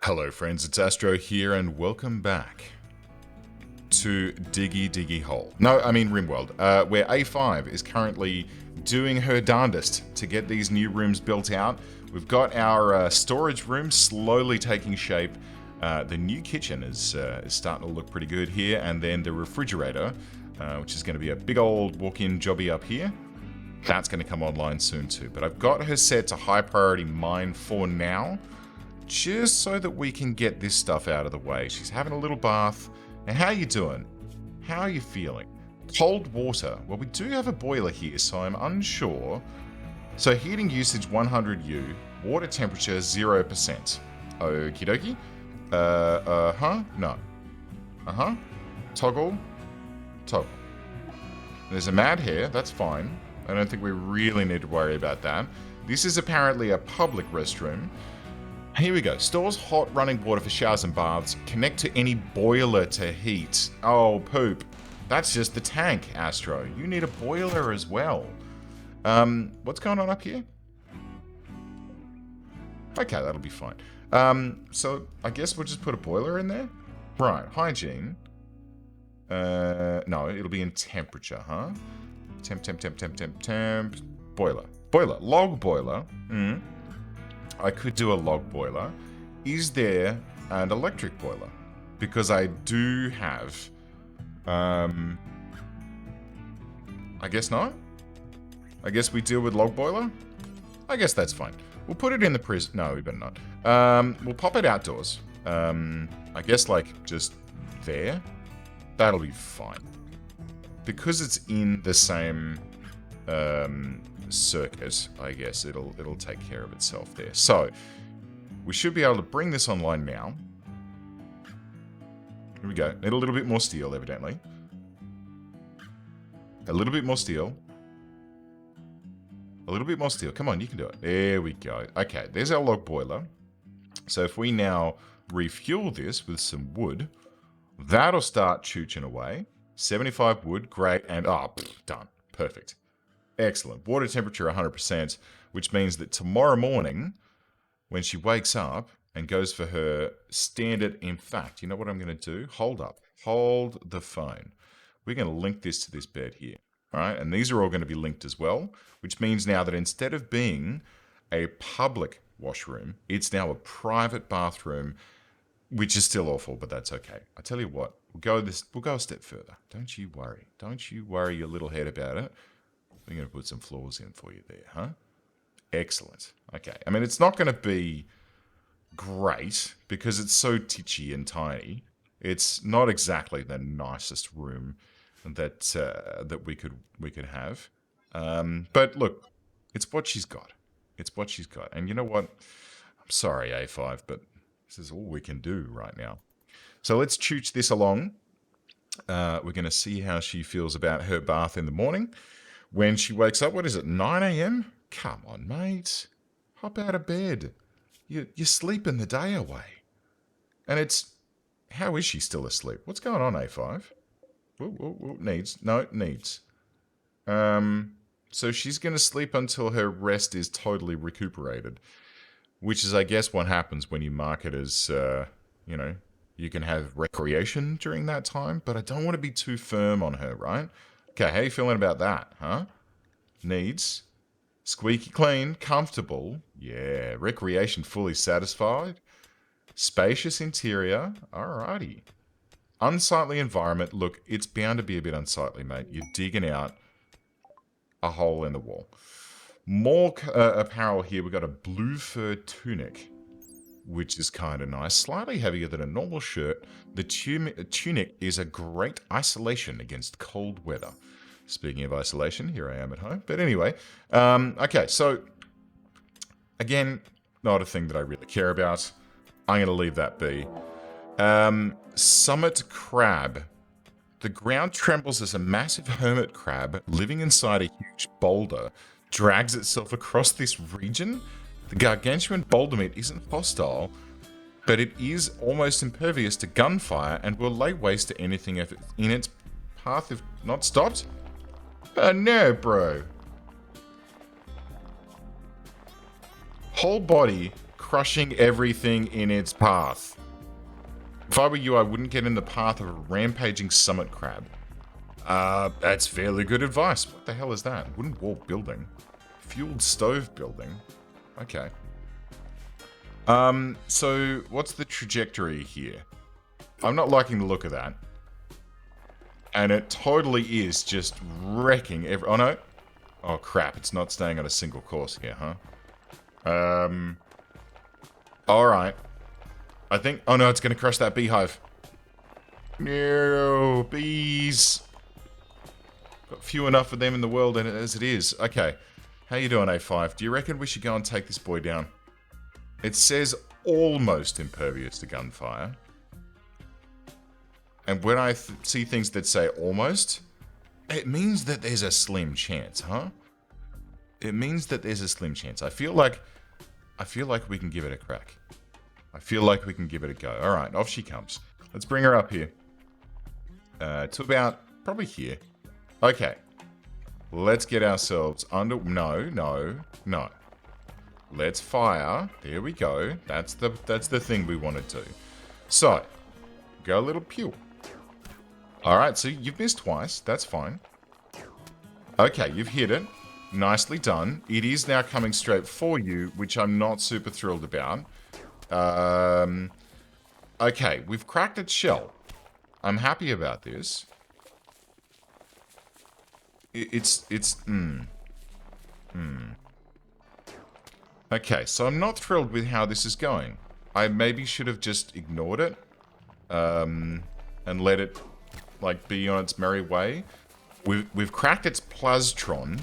Hello friends, it's Astro here and welcome back to Diggy Hole. No, I mean Rimworld, where A5 is currently doing her darndest to get these new rooms built out. We've got our storage room slowly taking shape. The new kitchen is starting to look pretty good here, and then the refrigerator, which is going to be a big old walk-in jobby up here. That's going to come online soon too. But I've got her set to high priority mine for now, just so that we can get this stuff out of the way. She's having a little bath. Now, how are you doing? How are you feeling? Cold water. Well, we do have a boiler here, so I'm unsure. So heating usage 100U, water temperature 0%. Okie dokie. No. Toggle. There's a mad hair, that's fine. I don't think we really need to worry about that. This is apparently a public restroom. Here we go. Stores hot running water for showers and baths. Connect to any boiler to heat. Oh, poop. That's just the tank, Astro. You need a boiler as well. What's going on up here? Okay, that'll be fine. So I guess we'll just put a boiler in there? Right, hygiene. No, it'll be in temperature, huh? Temp. Boiler. Log boiler. I could do a log boiler. Is there an electric boiler? Because I do have... I guess not? I guess we deal with log boiler? I guess that's fine. We'll put it in the prison... No, we better not. We'll pop it outdoors. I guess, like, just there. That'll be fine. Because it's in the same... circuit, I guess it'll take care of itself there. So we should be able to bring this online now. Here we go. Need a little bit more steel, evidently. A little bit more steel. A little bit more steel. Come on, you can do it. There we go. Okay, there's our log boiler. So if we now refuel this with some wood, that'll start chooching away. 75 wood, great, and done. Perfect. Excellent. Water temperature 100%, which means that tomorrow morning, when she wakes up and goes for her standard... In fact, you know what I'm going to do? Hold up. Hold the phone. We're going to link this to this bed here. All right? And these are all going to be linked as well, which means now that instead of being a public washroom, it's now a private bathroom, which is still awful, but that's okay. I tell you what, we'll go a step further. Don't you worry. Don't you worry your little head about it. We're going to put some floors in for you there, huh? Excellent. Okay. I mean, it's not going to be great because it's so titchy and tiny. It's not exactly the nicest room that that we could have. But look, it's what she's got. It's what she's got. And you know what? I'm sorry, A5, but this is all we can do right now. So let's chooch this along. We're going to see how she feels about her bath in the morning. When she wakes up, what is it, 9 a.m.? Come on, mate. Hop out of bed. You're sleeping the day away. And it's... How is she still asleep? What's going on, A5? Needs. No, needs. So she's going to sleep until her rest is totally recuperated. Which is, I guess, what happens when you mark it as, you can have recreation during that time. But I don't want to be too firm on her, right? Okay, how you feeling about that, huh? Needs. Squeaky clean, comfortable. Yeah, recreation fully satisfied. Spacious interior. Alrighty. Unsightly environment. Look, it's bound to be a bit unsightly, mate. You're digging out a hole in the wall. More apparel here. We've got a blue fur tunic, which is kind of nice. Slightly heavier than a normal shirt. The tunic is a great isolation against cold weather. Speaking of isolation, here I am at home. But anyway, okay, so again, not a thing that I really care about. I'm going to leave that be. Summit crab. The ground trembles as a massive hermit crab living inside a huge boulder drags itself across this region. The gargantuan boulder meat isn't hostile, but it is almost impervious to gunfire and will lay waste to anything in its path if not stopped. No, bro. Whole body crushing everything in its path. If I were you, I wouldn't get in the path of a rampaging summit crab. That's fairly good advice. What the hell is that? Wooden wall building? Fueled stove building? Okay. So what's the trajectory here? I'm not liking the look of that. And it totally is just wrecking every... Oh, no. Oh, crap. It's not staying on a single course here, huh? Alright. I think... Oh, no, it's going to crush that beehive. No, bees. Got few enough of them in the world as it is. Okay. How you doing, A5? Do you reckon we should go and take this boy down? It says almost impervious to gunfire. And when I see things that say almost, it means that there's a slim chance, huh? It means that there's a slim chance. I feel like we can give it a crack. I feel like we can give it a go. All right, off she comes. Let's bring her up here. To about probably here. Okay. Let's get ourselves under... No. Let's fire. There we go. That's the thing we want to do. So, go a little pew. Alright, so you've missed twice. That's fine. Okay, you've hit it. Nicely done. It is now coming straight for you, which I'm not super thrilled about. Okay, we've cracked its shell. I'm happy about this. Okay, so I'm not thrilled with how this is going. I maybe should have just ignored it. And let it, like, be on its merry way. We've cracked its plastron.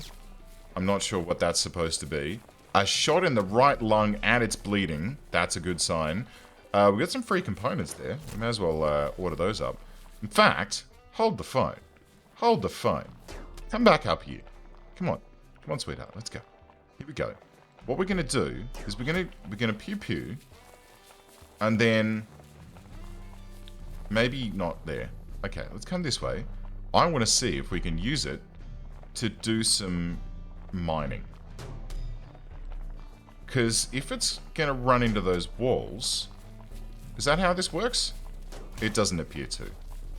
I'm not sure what that's supposed to be. A shot in the right lung and it's bleeding. That's a good sign. We've got some free components there. We may as well order those up. In fact, hold the phone. Hold the phone. Come back up here. Come on. Come on, sweetheart. Let's go. Here we go. What we're going to do is we're going to pew-pew. And then... maybe not there. Okay, let's come this way. I want to see if we can use it to do some mining. Because if it's going to run into those walls... is that how this works? It doesn't appear to.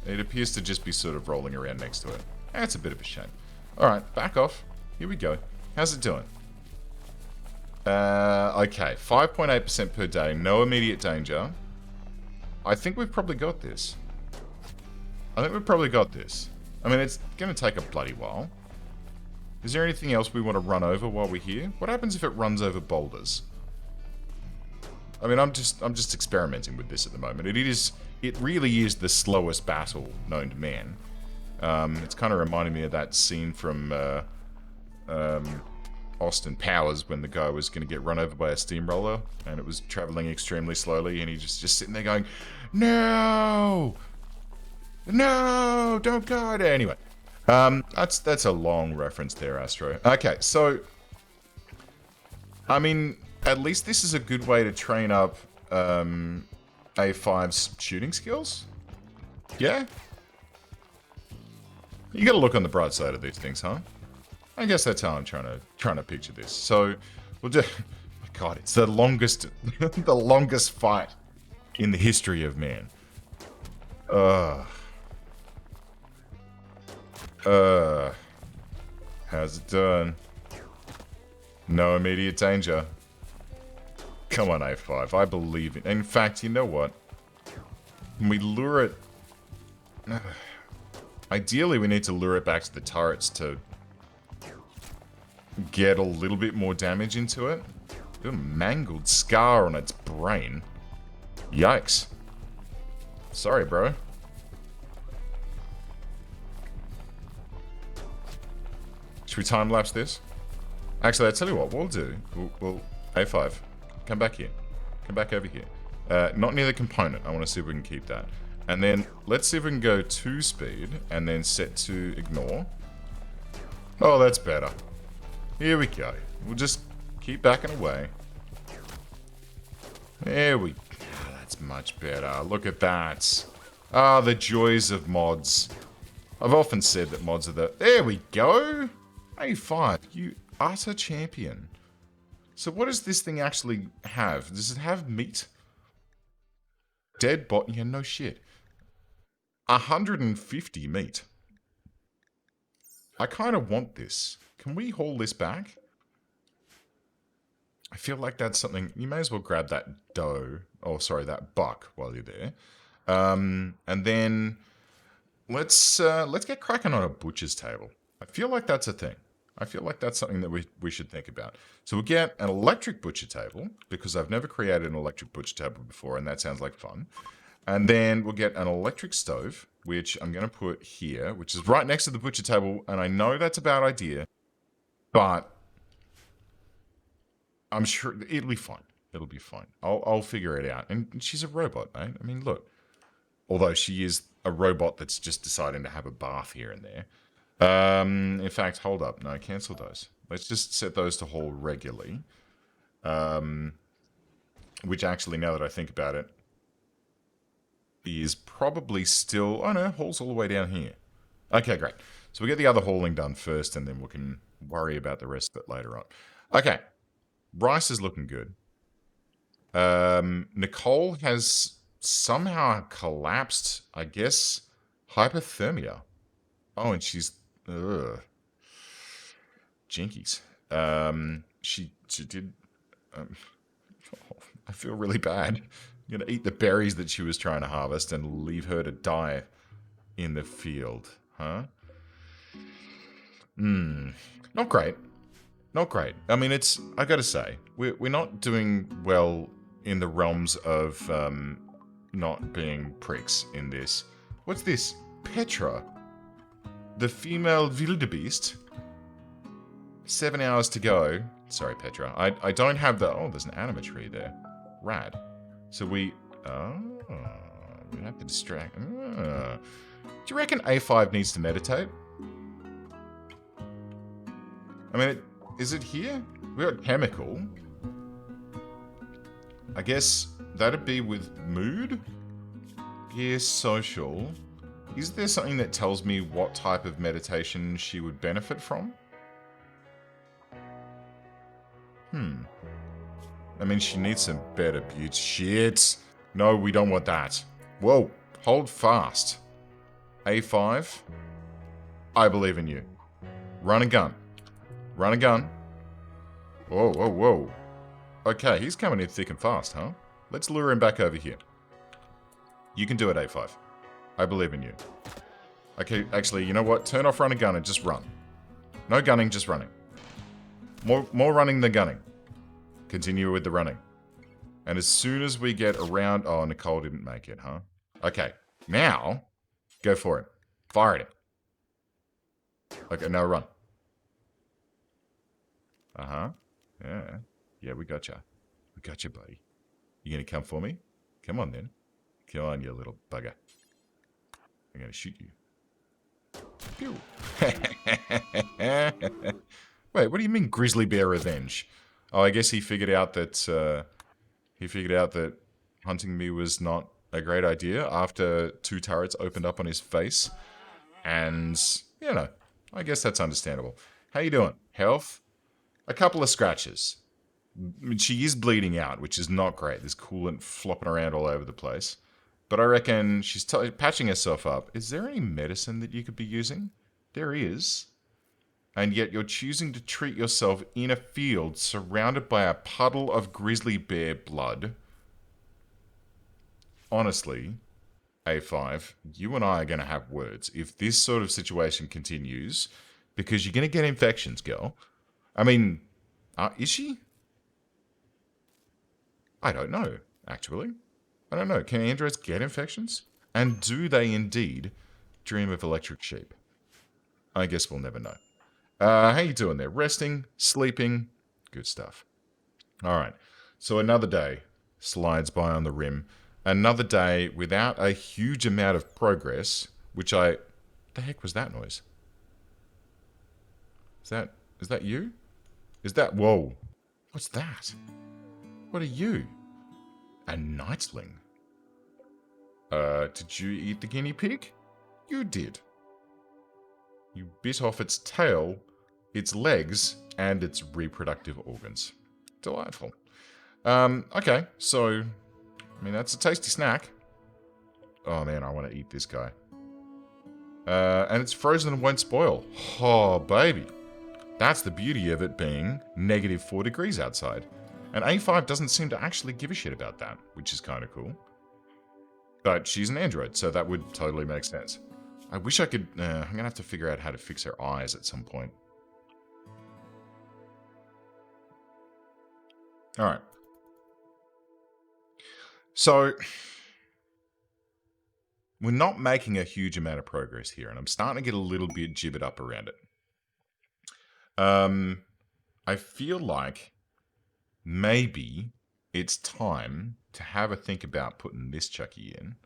It appears to just be sort of rolling around next to it. That's a bit of a shame. Alright, back off. Here we go. How's it doing? Okay, 5.8% per day. No immediate danger. I think we've probably got this. I mean, it's going to take a bloody while. Is there anything else we want to run over while we're here? What happens if it runs over boulders? I mean, I'm just experimenting with this at the moment. It really is the slowest battle known to man. It's kind of reminding me of that scene from Austin Powers when the guy was going to get run over by a steamroller and it was traveling extremely slowly and he just sitting there going, no, don't go. Anyway, that's a long reference there, Astro. Okay, so I mean, at least this is a good way to train up A5's shooting skills. Yeah. You gotta look on the bright side of these things, huh? I guess that's how I'm trying to picture this. So we'll just... my God, it's the longest the longest fight in the history of man. How's it done? No immediate danger. Come on, A5. I believe it. In fact, you know what? When we lure it... ideally, we need to lure it back to the turrets to get a little bit more damage into it. Got a mangled scar on its brain. Yikes. Sorry, bro. Should we time-lapse this? Actually, I'll tell you what we'll do. We'll A5, come back here. Come back over here. Not near the component. I want to see if we can keep that. And then, let's see if we can go 2 speed, and then set to ignore. Oh, that's better. Here we go. We'll just keep backing away. There we go. That's much better. Look at that. Ah, the joys of mods. I've often said that mods are the... There we go! A5, you utter champion. So what does this thing actually have? Does it have meat? Dead bot? Yeah, no shit. 150 meat. I kind of want this. Can we haul this back? I feel like that's something... You may as well grab that doe. Oh, sorry, that buck while you're there. And then let's get cracking on a butcher's table. I feel like that's a thing. I feel like that's something that we should think about. So we'll get an electric butcher table, because I've never created an electric butcher table before, and that sounds like fun. And then we'll get an electric stove, which I'm going to put here, which is right next to the butcher table. And I know that's a bad idea, but I'm sure it'll be fine. It'll be fine. I'll figure it out. And she's a robot, mate. I mean, look. Although she is a robot that's just deciding to have a bath here and there. In fact, hold up. No, cancel those. Let's just set those to haul regularly. Which actually, now that I think about it, is probably still... Oh no, haul's all the way down here. Okay, great. So we get the other hauling done first, and then we can worry about the rest of it later on. Okay. Rice is looking good. Nicole has somehow collapsed, I guess, hypothermia. Oh, and she's... Ugh. Jinkies. She did... I feel really bad. I'm going to eat the berries that she was trying to harvest and leave her to die in the field. Huh? Not great. Not great. I mean, it's... I gotta say, we're not doing well in the realms of not being pricks in this. What's this? Petra. The female wildebeest. 7 hours to go. Sorry, Petra. I don't have the... Oh, there's an anima tree there. Rad. So we... Oh... We have to distract... Do you reckon A5 needs to meditate? I mean, is it here? We got chemical. I guess that'd be with mood? Gear social. Is there something that tells me what type of meditation she would benefit from? I mean, she needs some better beauty. Shit. No, we don't want that. Whoa. Hold fast. A5. I believe in you. Run a gun. Run a gun. Whoa, whoa, whoa. Okay, he's coming in thick and fast, huh? Let's lure him back over here. You can do it, A5. I believe in you. Okay, actually, you know what? Turn off run a gun and just run. No gunning, just running. More running than gunning. Continue with the running. And as soon as we get around... Oh, Nicole didn't make it, huh? Okay, now, go for it. Fire at him. Okay, now run. Uh-huh. Yeah. Yeah, we gotcha. We gotcha, buddy. You gonna come for me? Come on, then. Come on, you little bugger. I'm gonna shoot you. Pew. Wait, what do you mean grizzly bear revenge? Oh, I guess he figured out that hunting me was not a great idea after 2 turrets opened up on his face. And, you know, I guess that's understandable. How you doing? Health? A couple of scratches. She is bleeding out, which is not great. There's coolant flopping around all over the place. But I reckon she's patching herself up. Is there any medicine that you could be using? There is. And yet you're choosing to treat yourself in a field surrounded by a puddle of grizzly bear blood. Honestly, A5, you and I are going to have words if this sort of situation continues, because you're going to get infections, girl. I mean, is she? I don't know, actually. I don't know. Can androids get infections? And do they indeed dream of electric sheep? I guess we'll never know. How you doing there? Resting? Sleeping? Good stuff. All right. So another day slides by on the rim. Another day without a huge amount of progress, which the heck was that noise? Is that you? Is that... Whoa. What's that? What are you? A nightling. Did you eat the guinea pig? You did. You bit off its tail, its legs, and its reproductive organs. Delightful. Okay, so, I mean, that's a tasty snack. Oh, man, I want to eat this guy. And it's frozen and won't spoil. Oh, baby. That's the beauty of it being -4 degrees outside. And A5 doesn't seem to actually give a shit about that, which is kind of cool. But she's an android, so that would totally make sense. I wish I could... I'm going to have to figure out how to fix her eyes at some point. Alright. So... we're not making a huge amount of progress here, and I'm starting to get a little bit jibbered up around it. I feel like maybe it's time to have a think about putting this Chucky in.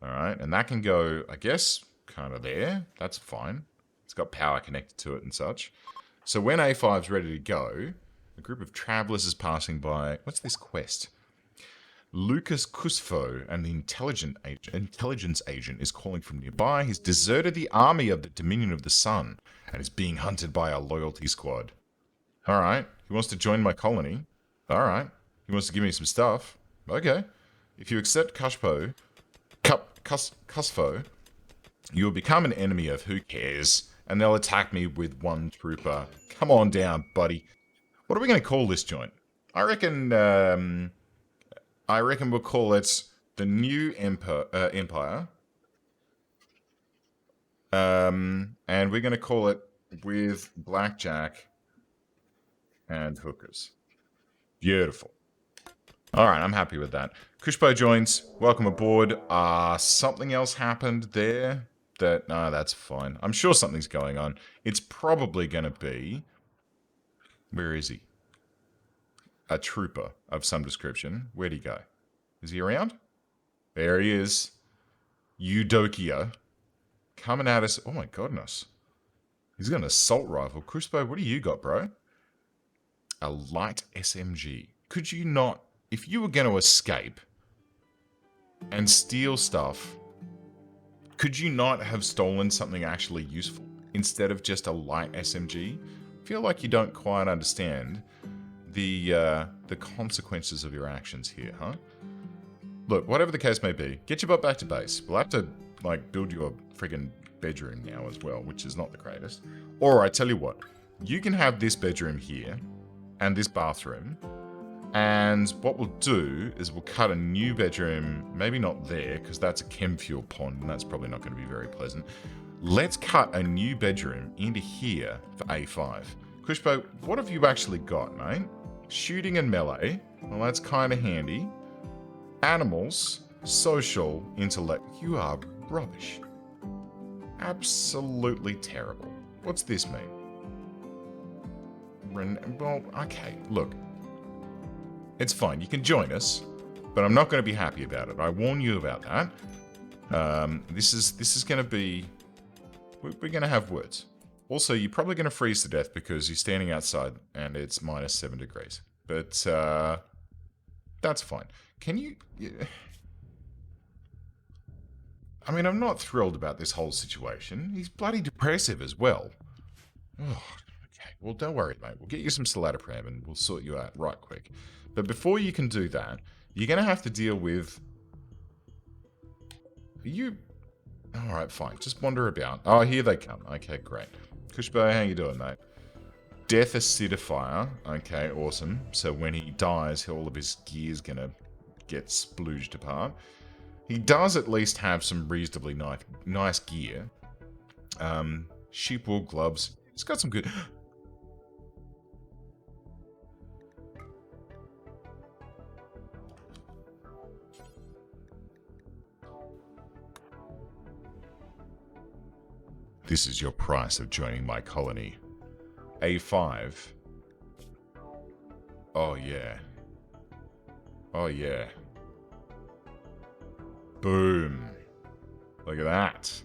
Alright, and that can go, I guess, kind of there. That's fine. It's got power connected to it and such. So when A5's ready to go, a group of travelers is passing by. What's this quest? Lucas Cusfo, and the intelligence agent, is calling from nearby. He's deserted the army of the Dominion of the Sun and is being hunted by our loyalty squad. Alright, he wants to join my colony. Alright, he wants to give me some stuff. Okay. If you accept Cusfo, you will become an enemy of who cares, and they'll attack me with one trooper. Come on down, buddy. What are we going to call this joint? I reckon we'll call it the New Empire. And we're going to call it with blackjack and hookers. Beautiful. All right, I'm happy with that. Kushpo joins. Welcome aboard. Something else happened there that... No, that's fine. I'm sure something's going on. It's probably going to be... Where is he? A trooper of some description. Where'd he go? Is he around? There he is. Eudokia. Coming at us. Oh my goodness. He's got an assault rifle. Kushpo, what do you got, bro? A light SMG. Could you not... If you were going to escape and steal stuff, could you not have stolen something actually useful instead of just a light SMG? I feel like you don't quite understand the consequences of your actions here, huh? Look, whatever the case may be, get your butt back to base. We'll have to, like, build you a friggin' bedroom now as well, which is not the greatest. Or, I tell you what, you can have this bedroom here and this bathroom. And what we'll do is we'll cut a new bedroom, maybe not there, because that's a chem fuel pond, and that's probably not going to be very pleasant. Let's cut a new bedroom into here for A5. Kushpo, what have you actually got, mate? Shooting and melee. Well, that's kind of handy. Animals, social, intellect. You are rubbish. Absolutely terrible. What's this mean? Well, okay, look. It's fine, you can join us, but I'm not going to be happy about it. I warn you about that. This is going to be... We're going to have words. Also, you're probably going to freeze to death because you're standing outside and it's -7 degrees. But, that's fine. Can you... I mean, I'm not thrilled about this whole situation. He's bloody depressive as well. Oh, okay, well, don't worry, mate. We'll get you some citalopram and we'll sort you out right quick. But before you can do that, you're going to have to deal with... You... Alright, fine. Just wander about. Oh, here they come. Okay, great. Kushbo, how you doing, mate? Death acidifier. Okay, awesome. So when he dies, all of his gear's going to get splooged apart. He does at least have some reasonably nice gear. Sheepwool gloves. He's got some good... This is your price of joining my colony. A5. Oh, yeah. Oh, yeah. Boom. Look at that.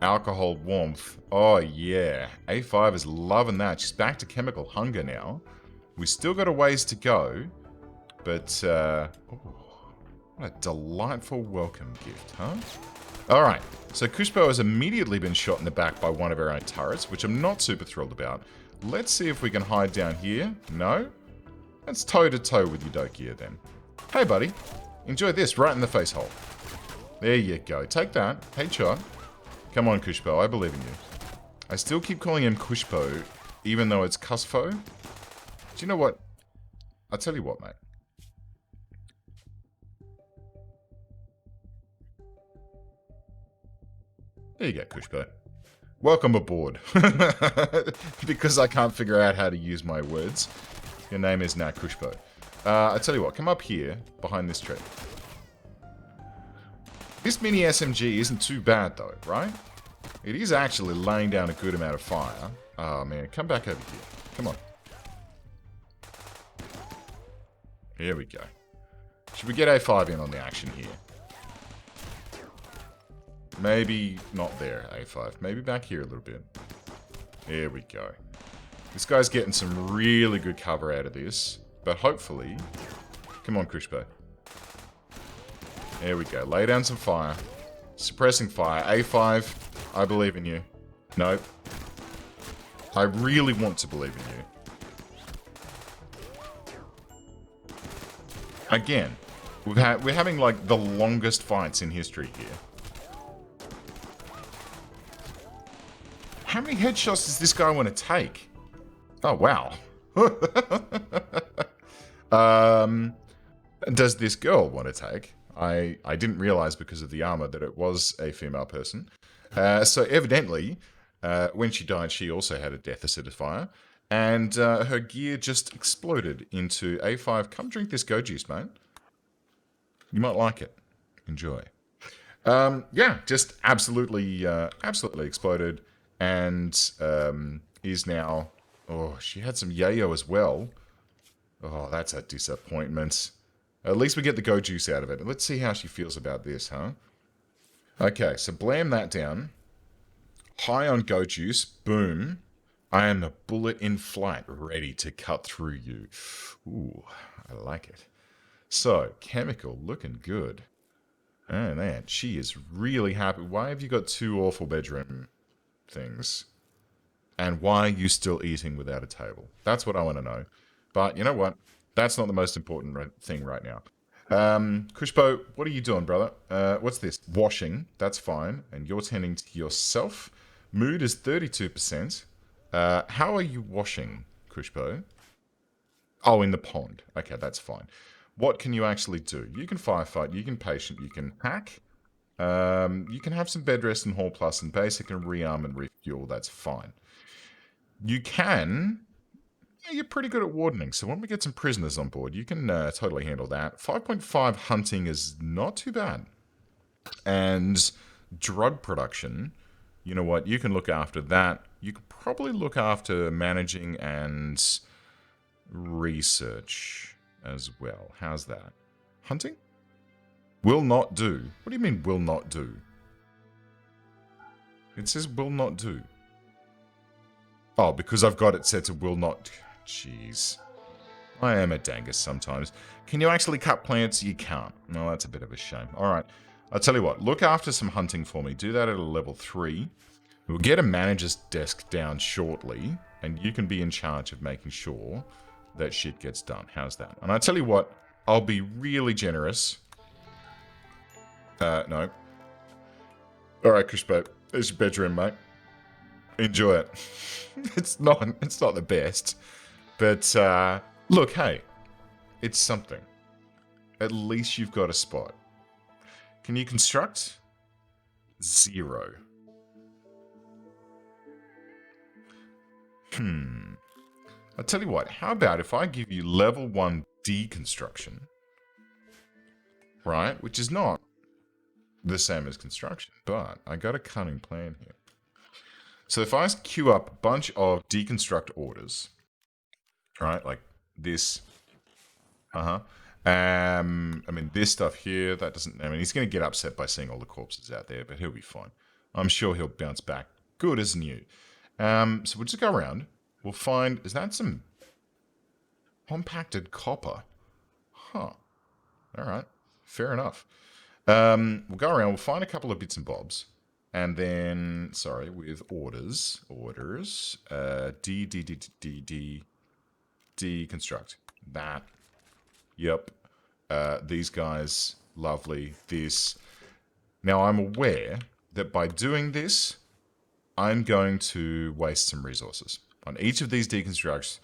Alcohol warmth. Oh, yeah. A5 is loving that. She's back to chemical hunger now. We still got a ways to go. But, oh, what a delightful welcome gift, huh? Alright, so Kushbo has immediately been shot in the back by one of our own turrets, which I'm not super thrilled about. Let's see if we can hide down here. No? Let's toe-to-toe with Eudokia then. Hey, buddy. Enjoy this right in the face hole. There you go. Take that. Headshot. Come on, Kushpo. I believe in you. I still keep calling him Kushpo, even though it's Cusfo. Do you know what? I'll tell you what, mate. There you go, Kushpo. Welcome aboard. Because I can't figure out how to use my words. Your name is now Kushpo. I tell you what, come up here, behind this tree. This mini SMG isn't too bad though, right? It is actually laying down a good amount of fire. Oh man, come back over here. Come on. Here we go. Should we get A5 in on the action here? Maybe not there, A5. Maybe back here a little bit. There we go. This guy's getting some really good cover out of this. But hopefully... Come on, Kushpo. There we go. Lay down some fire. Suppressing fire. A5, I believe in you. Nope. I really want to believe in you. Again, we're having like the longest fights in history here. How many headshots does this guy want to take? Oh, wow. Does this girl want to take? I didn't realize because of the armor that it was a female person. So evidently, when she died, she also had a death acidifier. And her gear just exploded into A5. Come drink this go juice, mate. You might like it. Enjoy. Yeah, just absolutely exploded. And is now... Oh, she had some yayo as well. Oh, that's a disappointment. At least we get the go juice out of it. Let's see how she feels about this, huh? Okay, so blam that down. High on go juice. Boom. I am a bullet in flight, ready to cut through you. Ooh, I like it. So, chemical, looking good. Oh, man, she is really happy. Why have you got two awful bedroom things? And why are you still eating without a table? That's what I want to know. But you know what? That's not the most important thing right now. Kushpo, what are you doing, brother? What's this? Washing. That's fine. And you're tending to yourself. Mood is 32%. How are you washing, Kushpo? Oh, in the pond. Okay, that's fine. What can you actually do? You can firefight. You can patient. You can hack. You can have some bed rest and hall plus and basic and rearm and refuel. That's fine. You can... Yeah, you're pretty good at wardening, so when we get some prisoners on board, you can totally handle that. 5.5 hunting is not too bad. And drug production, you know what, you can look after that. You could probably look after managing and research as well. How's that? Hunting? Will not do. What do you mean will not do? It says will not do. Oh, because I've got it set to will not... Jeez. I am a dangus sometimes. Can you actually cut plants? You can't. No, that's a bit of a shame. Alright, I'll tell you what. Look after some hunting for me. Do that at a level 3. We'll get a manager's desk down shortly, and you can be in charge of making sure that shit gets done. How's that? And I'll tell you what. I'll be really generous. No. Alright, Kushpo. There's your bedroom, mate. Enjoy it. It's not the best. But, look, hey. It's something. At least you've got a spot. Can you construct? 0. I'll tell you what. How about if I give you level 1 deconstruction? Right? Which is not the same as construction. But I got a cunning plan here. So if I queue up a bunch of deconstruct orders, right, like this, I mean, this stuff here, that doesn't, I mean, he's going to get upset by seeing all the corpses out there, but he'll be fine. I'm sure he'll bounce back good as new. So we'll just go around. We'll find, is that some compacted copper? Huh. All right. Fair enough. We'll go around. We'll find a couple of bits and bobs. And then, sorry, with orders, deconstruct. That. Yep. These guys, lovely. This. Now, I'm aware that by doing this, I'm going to waste some resources. On each of these deconstructs,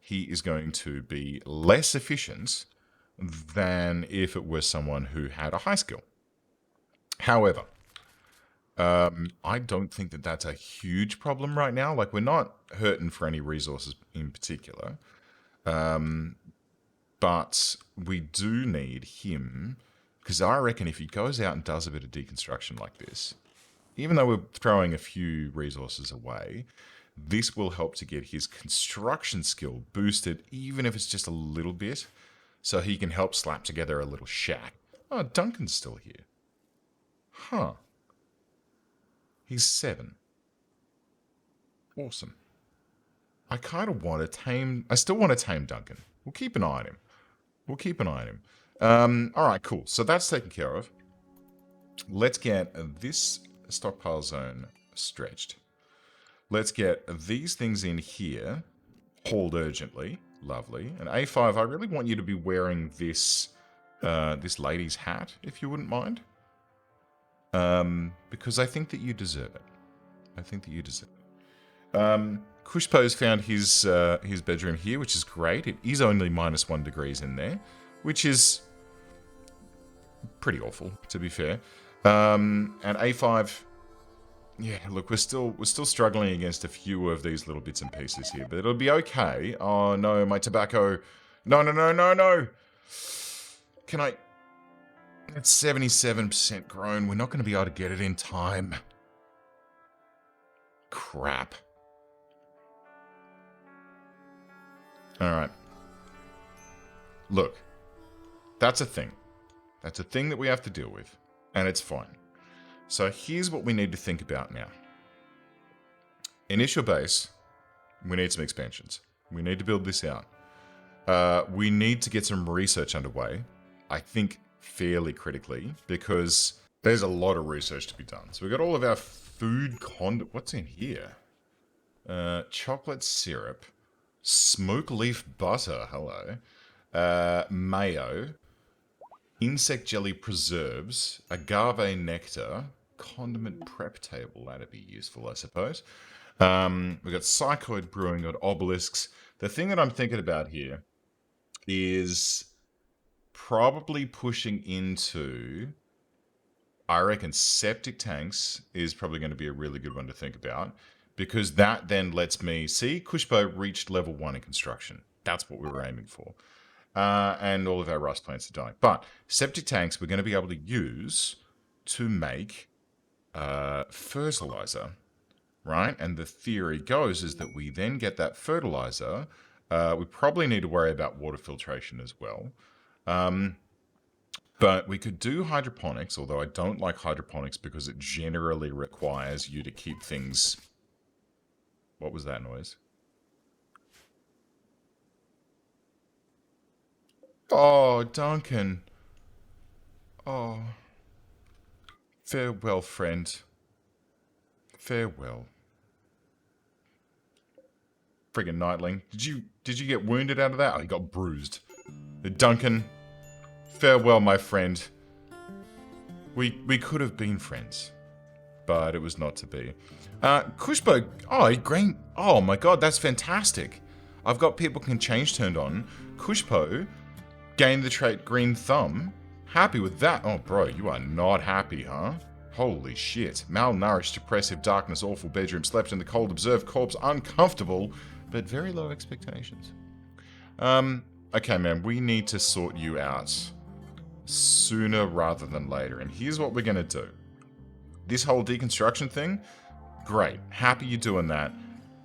he is going to be less efficient than if it were someone who had a high skill. However, I don't think that that's a huge problem right now. Like, we're not hurting for any resources in particular. But we do need him, because I reckon if he goes out and does a bit of deconstruction like this, even though we're throwing a few resources away, this will help to get his construction skill boosted, even if it's just a little bit, so he can help slap together a little shack. Oh, Duncan's still here. Huh. He's 7. Awesome. I kind of want to tame... I still want to tame Duncan. We'll keep an eye on him. All right, cool. So that's taken care of. Let's get this stockpile zone stretched. Let's get these things in here, hauled urgently. Lovely. And A5, I really want you to be wearing this this lady's hat, if you wouldn't mind. Because I think that you deserve it. Kushpo's found his bedroom here, which is great. It is only -1 degrees in there, which is pretty awful, to be fair. And A5, yeah, look, we're still struggling against a few of these little bits and pieces here, but it'll be okay. Oh no, my tobacco! No! Can I? It's 77% grown. We're not going to be able to get it in time. Crap. All right. Look, that's a thing. That's a thing that we have to deal with, and it's fine. So here's what we need to think about now. Initial base, we need some expansions. We need to build this out. We need to get some research underway, I think fairly critically, because there's a lot of research to be done. So we've got all of our food what's in here? Chocolate syrup, smoke leaf butter, hello, mayo, insect jelly preserves, agave nectar, condiment prep table. That'd be useful, I suppose. We've got Psychoid Brewing, got obelisks. The thing that I'm thinking about here is probably pushing into, I reckon septic tanks is probably going to be a really good one to think about, because that then lets me see Kushpo reached level 1 in construction. That's what we were aiming for. And all of our rust plants are dying. But septic tanks we're going to be able to use to make fertilizer, right? And the theory goes is that we then get that fertilizer. We probably need to worry about water filtration as well. But we could do hydroponics, although I don't like hydroponics because it generally requires you to keep things... What was that noise? Oh, Duncan. Oh. Farewell, friend. Farewell. Friggin' Nightling. Did you get wounded out of that? Oh, you got bruised. Duncan. Farewell, my friend. We could have been friends, but it was not to be. Kushpo. Oh, green. Oh my god, that's fantastic. I've got people can change turned on. Kushpo gained the trait Green Thumb. Happy with that. Oh, bro, you are not happy, huh? Holy shit. Malnourished, depressive, darkness, awful bedroom, slept in the cold, observed corpse, uncomfortable, but very low expectations. Okay, man, we need to sort you out sooner rather than later. And here's what we're going to do. This whole deconstruction thing, great. Happy you're doing that.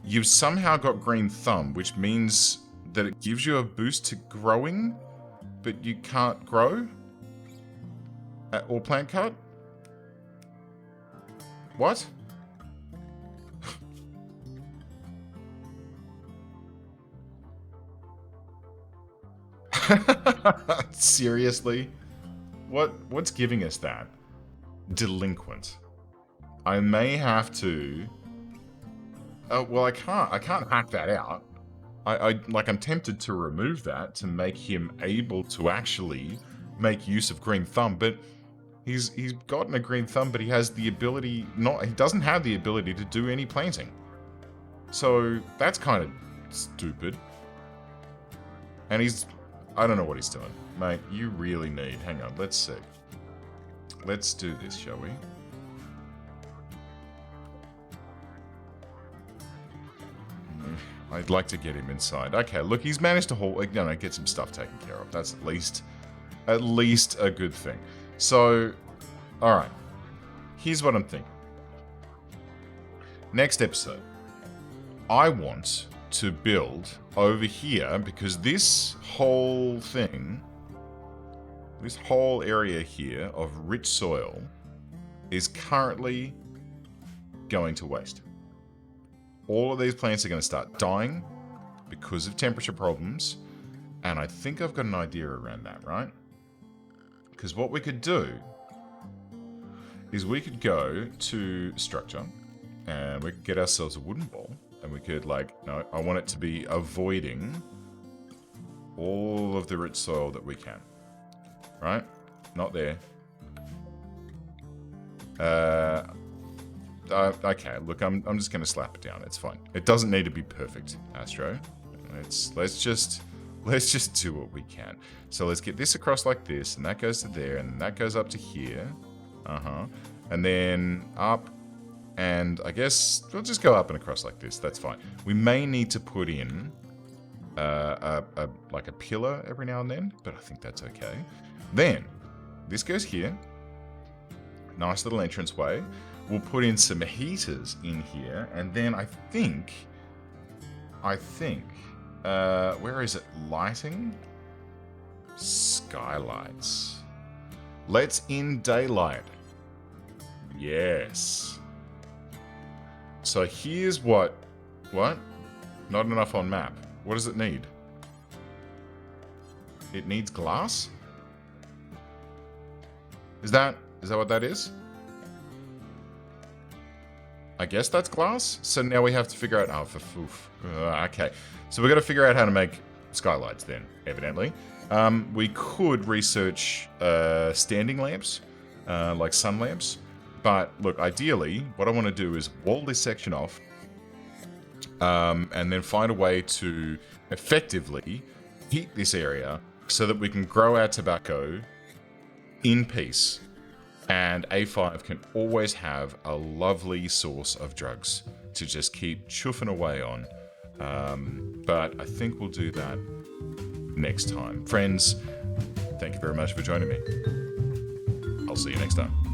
You've somehow got Green Thumb, which means that it gives you a boost to growing, but you can't grow? Or plant cut? What? Seriously? What's giving us that? delinquent. I may have to... well, I can't hack that out. I'm tempted to remove that to make him able to actually make use of green thumb, but he's gotten a green thumb, but he has the ability he doesn't have the ability to do any planting. So that's kind of stupid. And I don't know what he's doing. Mate, you really need, hang on, let's see. Let's do this, shall we? I'd like to get him inside. Okay, look, he's managed to get some stuff taken care of. That's at least a good thing. So, all right. Here's what I'm thinking. Next episode, I want to build over here, because this whole thing, this whole area here of rich soil is currently going to waste. All of these plants are going to start dying because of temperature problems, and I think I've got an idea around that, right? Because what we could do is we could go to structure, and we could get ourselves a wooden bowl, and we could, no, I want it to be avoiding all of the rich soil that we can. Right? Not there. Okay, look, I'm just going to slap it down. It's fine. It doesn't need to be perfect, Astro. Let's just do what we can. So let's get this across like this, and that goes to there, and that goes up to here. And then up, and I guess we'll just go up and across like this. That's fine. We may need to put in like a pillar every now and then, but I think that's okay. Then this goes here. Nice little entranceway. We'll put in some heaters in here, and then I think, where is it? Lighting? Skylights. Let's in daylight. Yes. So here's what? Not enough on map. What does it need? It needs glass? Is that what that is? I guess that's glass. So now we have to figure out. Okay. So we got to figure out how to make skylights then. Evidently, we could research standing lamps, like sun lamps. But look, ideally, what I want to do is wall this section off, and then find a way to effectively heat this area so that we can grow our tobacco in peace. And A5 can always have a lovely source of drugs to just keep chuffing away on. But I think we'll do that next time. Friends, thank you very much for joining me. I'll see you next time.